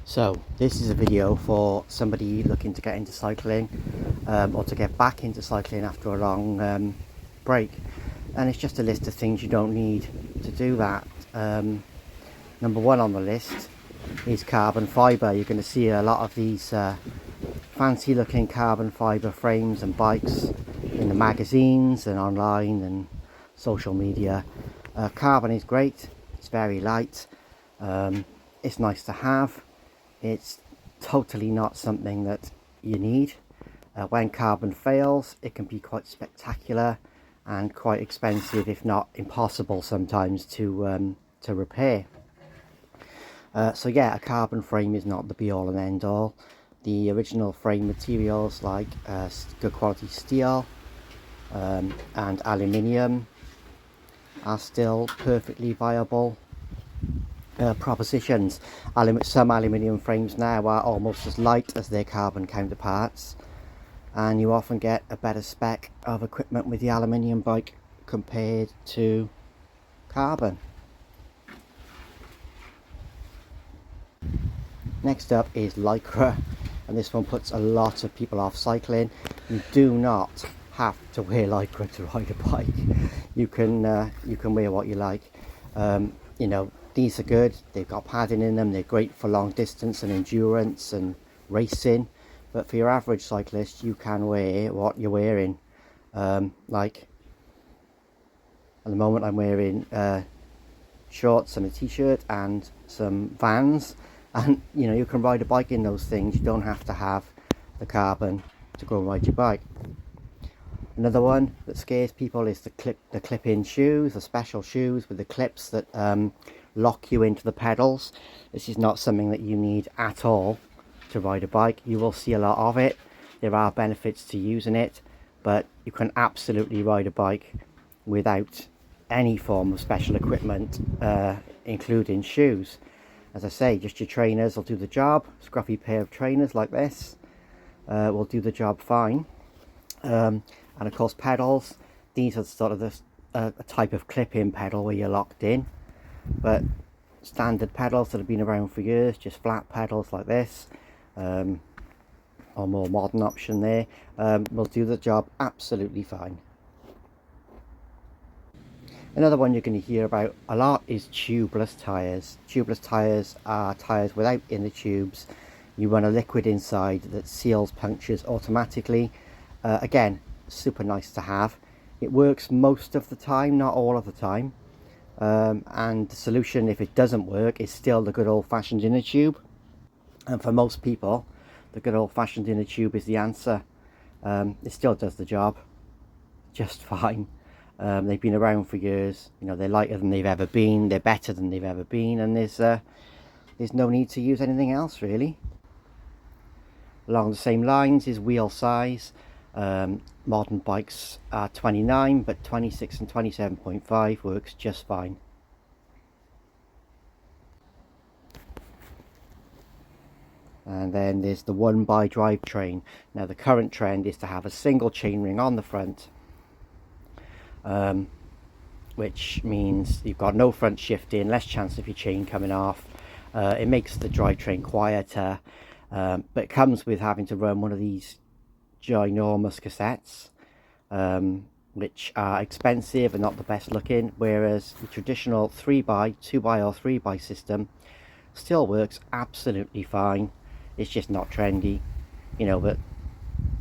So this is a video for somebody looking to get into cycling or to get back into cycling after a long break, and it's just a list of things you don't need to do that. Number one on the list is carbon fibre. You're going to see a lot of these fancy looking carbon fibre frames and bikes in the magazines and online and social media. Carbon is great, it's very light, it's nice to have. It's totally not something that you need. When carbon fails, it can be quite spectacular and quite expensive, if not impossible sometimes to repair. So yeah, a carbon frame is not the be all and end all. The original frame materials like good quality steel and aluminium are still perfectly viable propositions. Some aluminium frames now are almost as light as their carbon counterparts, and you often get a better spec of equipment with the aluminium bike compared to carbon. Next up is Lyra, and this one puts a lot of people off cycling. You do not have to wear Lyra to ride a bike. You can wear what you like. You know, these are good, they've got padding in them, they're great for long distance and endurance and racing, but for your average cyclist you can wear what you're wearing. Like at the moment I'm wearing shorts and a t-shirt and some Vans, and you know, you can ride a bike in those things. You don't have to have the carbon to go and ride your bike. Another one that scares people is the clip-in shoes, the special shoes with the clips that lock you into the pedals. This is not something that you need at all to ride a bike. You will see a lot of it. There are benefits to using it, but you can absolutely ride a bike without any form of special equipment, including shoes. As I say, just your trainers will do the job. Scruffy pair of trainers like this will do the job fine. And of course pedals, these are sort of a type of clip-in pedal where you're locked in, but standard pedals that have been around for years, just flat pedals like this, or more modern option there, will do the job absolutely fine. Another one you're going to hear about a lot is tubeless tires. Tubeless tires are tires without inner tubes. You run a liquid inside that seals punctures automatically. Again, super nice to have. It works most of the time, not all of the time, and the solution, if it doesn't work, is still the good old-fashioned inner tube. And for most people, the good old-fashioned inner tube is the answer. It still does the job just fine. They've been around for years. You know, they're lighter than they've ever been, they're better than they've ever been, and there's no need to use anything else really. Along the same lines is wheel size. Modern bikes are 29, but 26 and 27.5 works just fine. And then there's the OneByDrivetrain. Now the current trend is to have a single chainring on the front, which means you've got no front shifting, less chance of your chain coming off. It makes the drivetrain quieter, but it comes with having to run one of these ginormous cassettes, which are expensive and not the best looking, whereas the traditional 3x, 2x or 3x system still works absolutely fine. It's just not trendy, you know, but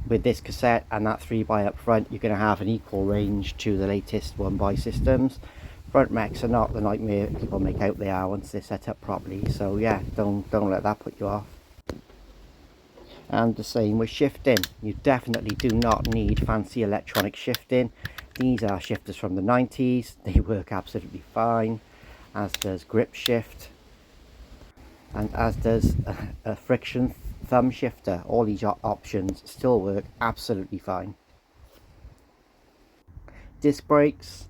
with this cassette and that 3x up front, you're going to have an equal range to the latest 1x systems. Front mechs are not the nightmare people make out they are once they're set up properly, so yeah, don't let that put you off. And the same with shifting. You definitely do not need fancy electronic shifting. These are shifters from the 90s. They work absolutely fine, as does grip shift, and as does a friction thumb shifter. All these options still work absolutely fine. Disc brakes.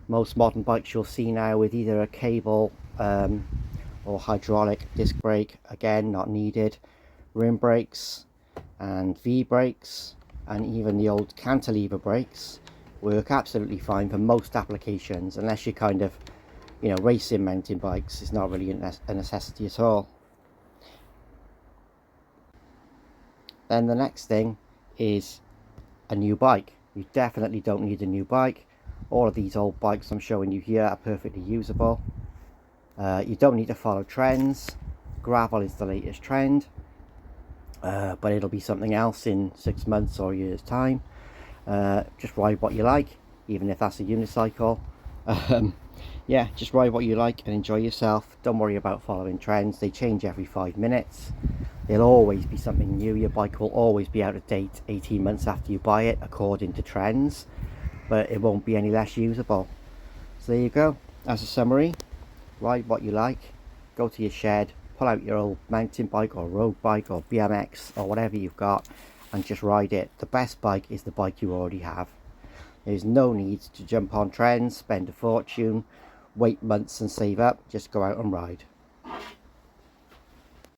Most modern bikes you'll see now with either a cable or hydraulic disc brake. Again, not needed. Rim brakes and V brakes and even the old cantilever brakes work absolutely fine for most applications, unless you're kind of, you know, racing mountain bikes. It's not really a necessity at all. Then the next thing is a new bike. You definitely don't need a new bike. All of these old bikes I'm showing you here are perfectly usable. You don't need to follow trends. Gravel is the latest trend, but it'll be something else in 6 months or a year's time. Just ride what you like, even if that's a unicycle. Yeah, just ride what you like and enjoy yourself. Don't worry about following trends. They change every 5 minutes. There'll always be something new. Your bike will always be out of date 18 months after you buy it, according to trends, but it won't be any less usable. So there you go. As a summary, ride what you like. Go to your shed, pull out your old mountain bike or road bike or BMX or whatever you've got, and just ride it. The best bike is the bike you already have. There's no need to jump on trends, spend a fortune, wait months and save up. Just go out and ride.